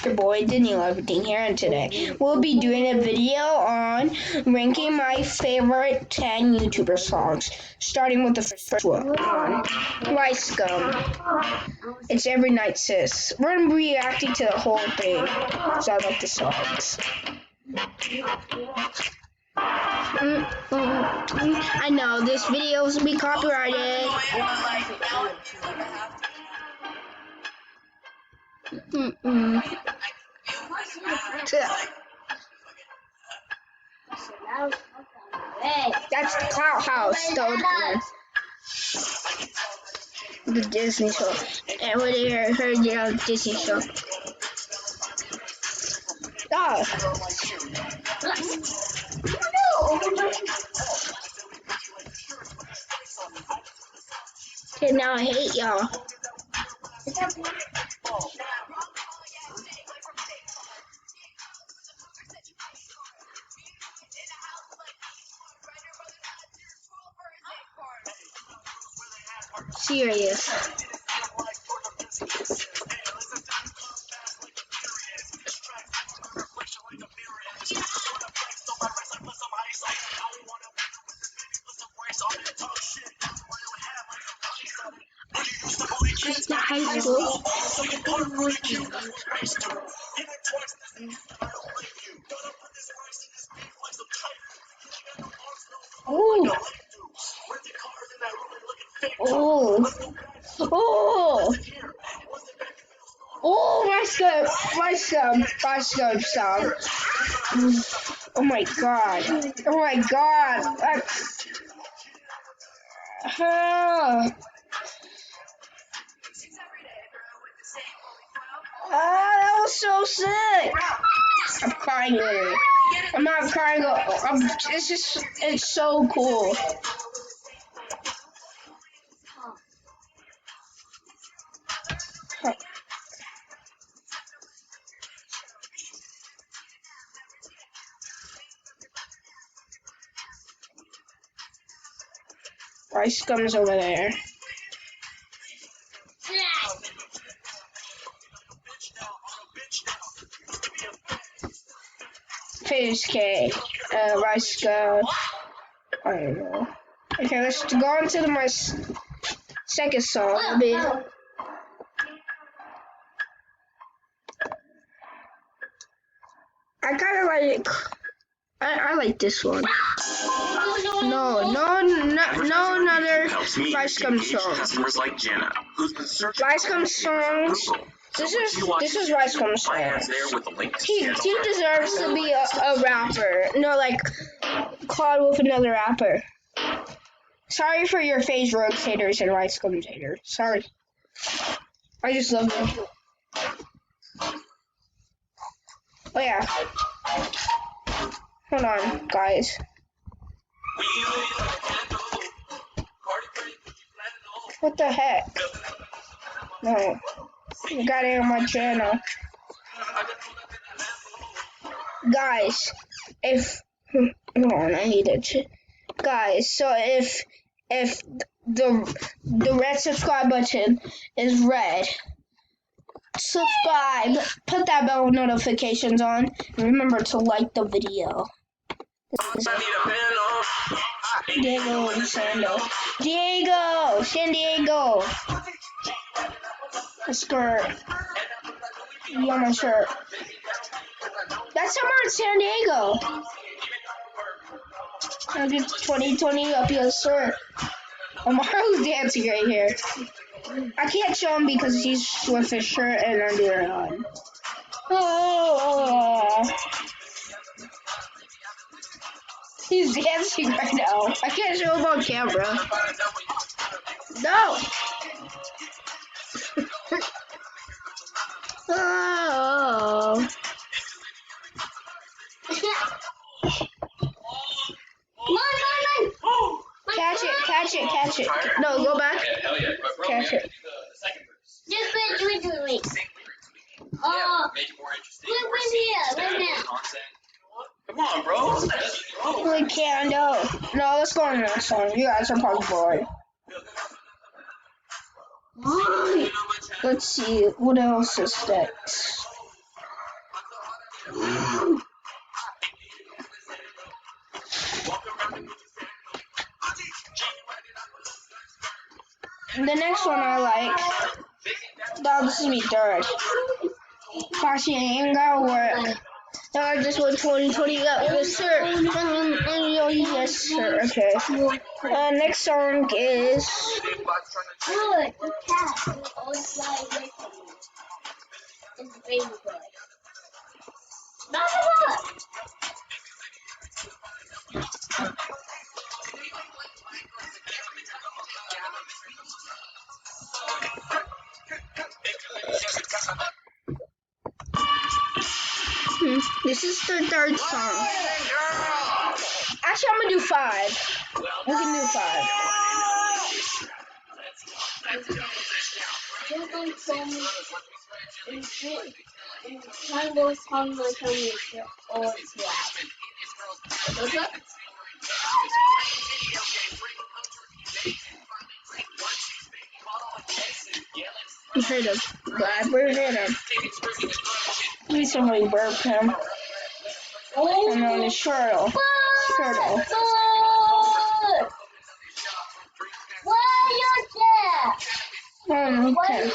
your boy Daniel Everything here, and today we'll be doing a video on ranking my favorite 10 YouTuber songs, starting with the first one, Rice Gum. It's Every Night Sis. We're gonna be reacting to the whole thing, so I like the songs. I know this video will be copyrighted. That's the Cloud House, the Disney show. And when they heard the Disney show. Oh. Okay, now I hate y'all. Serious. That's not high school. Oh. Oh. Oh. Oh, Rice Gum song. Oh my god. Oh my god. That was so sick. I'm crying literally. I'm not crying. It's so cool. Rice Gum's over there. favortie, Rice Gum. I don't know. Okay, let's go on to my second song. I kind of like. I like this one. No, another Rice Gum song. Rice Gum songs. This is Rice Gum songs. He deserves to be a rapper. No, like Claude with another rapper. Sorry for your phase rotators and Rice Gum haters. Sorry. I just love them. Oh yeah. Hold on, guys. What the heck? No. You got it on my channel. Guys, hold on, I need it. Guys, so if the red subscribe button is red, subscribe, put that bell notifications on, and remember to like the video. Diego and Sando. San Diego. A skirt. You on my shirt. That's somewhere in San Diego. I'll get 2020 up your shirt. Omaru's dancing right here. I can't show him because he's with his shirt and underwear on. Oh. He's dancing right now. I can't show him on camera. No. Oh. Catch it. No, go back. Yeah, hell yeah. Catch it. Just do it to me. Yeah, make it more interesting. Come on, bro. We can't, no. No, let's go on to the next song. You guys are probably bored. Let's see, what else is next? The next one I like. No, this is me third. Foxy ain't gotta work. No, this one 2020. Yes, sir. Yes, sir. Okay. Next song is. Good, the cat will always fly away from you. It's the baby boy. Not This is the third song. Actually, I'm gonna do 5. We can do 5. You're going to show me in Tango's song will show me or black. You heard him. Glad we're in him. Please somebody burp him. And on his turtle. Turtle. Why are you there? Why are Okay. you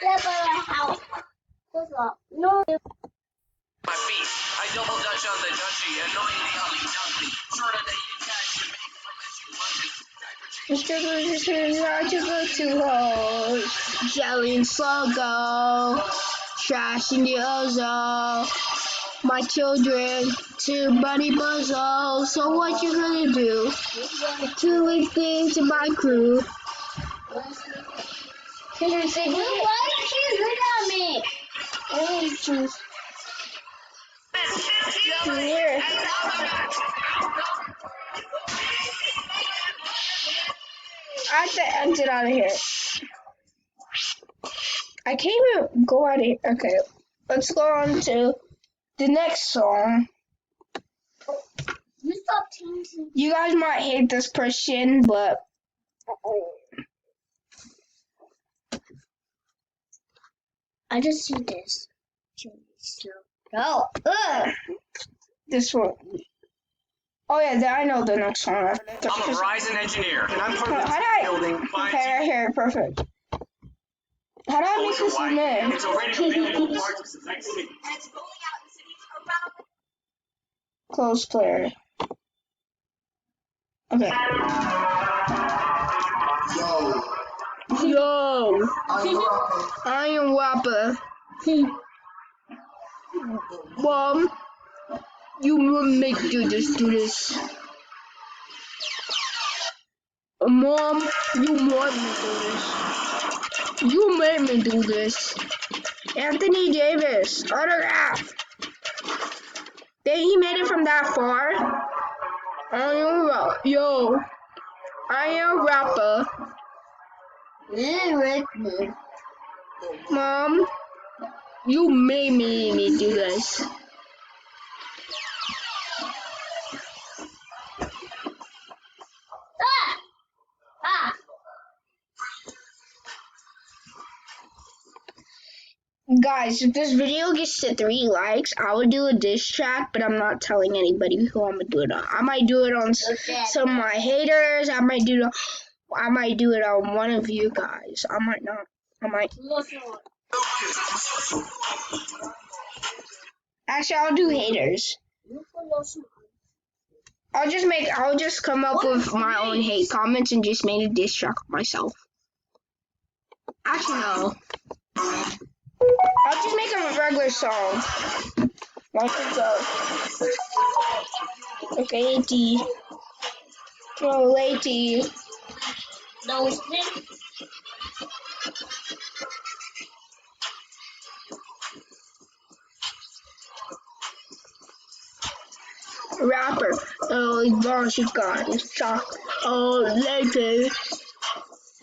there by my house? What's up? No. My feet. I double dutch on the dutchie, annoying the ollie duckly. Shorter than you catch, you make from as you want it. Mr. Go to hoes. Jelly and Sluggo. Trash in the ozone. My children to Bunny Buzzo. So what you gonna do? To link into my crew. Can you say Why did you look at me? Here. I have to exit out of here. I can't even go out of here. Okay, let's go on to the next song. You stop changing. You guys might hate this person, but I just see this. No. Ugh. this one. Oh yeah, I know the next song. I'm a Verizon engineer, and I'm part of How the do I? building. Okay, right here, perfect. How do I make this in there? It's already available in parts of the next city. Close player. Okay. Yo, I am rapper. Mom, you make do this. Mom, you want me to do this. You made me do this. Anthony Davis, autograph. He made it from that far. I am rapper. Mom, you made me do this. Guys, if this video gets to 3 likes, I will do a diss track, but I'm not telling anybody who I'm gonna do it on. I might do it on some of my haters. I might do it on one of you guys. I might not. I might. Actually, I'll do haters. I'll just come up with my own hate comments and just make a diss track of myself. Actually, no. I'll just make a regular song. Like it goes. Okay, lady. Oh, lady. No, it's me. Rapper. Oh, boss, you got this chocolate. Oh, lady.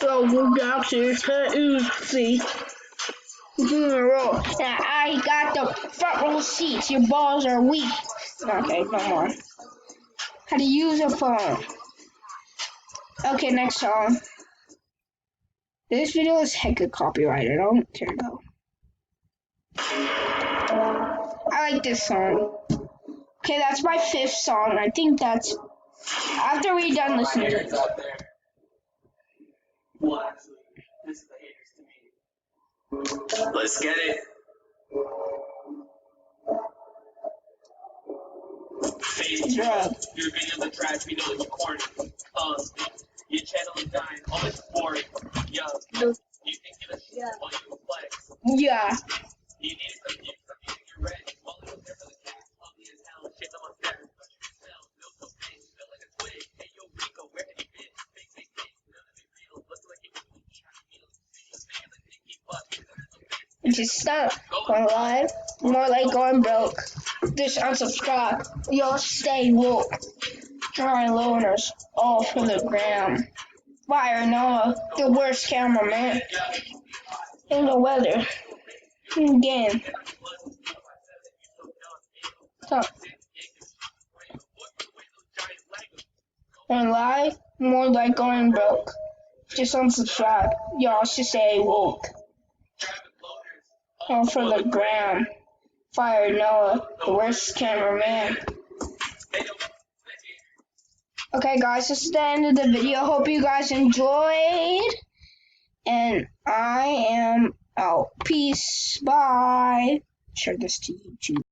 Oh, doctor, see. Doing a roll. Now I got the front row seats. Your balls are weak. Okay, no more. How to use a phone. Okay, next song. This video is hecka copyrighted. I don't care though. I like this song. Okay, that's my 5th song. I think that's after we're done listening to it. Well, actually, this is the haters to me. Let's get it. Phase Drug. your videos are trash, we know that you're corny. Your channel is dying, all it's boring. Yo, you think you're the shit while you flex. Yeah. You needed some views from using your red. While it was there for the cat, ugly as hell, shit on my stairs. But you smell, no so big, smell like a twig. Hey yo, Rico, where have you been? Big, big, big, none of it real. Looks like you eat meals. Just making the dicky butt. Just stop going live. More like going broke. Just unsubscribe. Y'all stay woke. Dry loners all for the gram. Fire Noah, the worst cameraman. In the weather. Again. So, and live, more like going broke. Just unsubscribe. Y'all should stay woke. All for the gram. Fire Noah, the worst cameraman. Okay guys, this is the end of the video. Hope you guys enjoyed. And I am out. Peace. Bye. Share this to YouTube.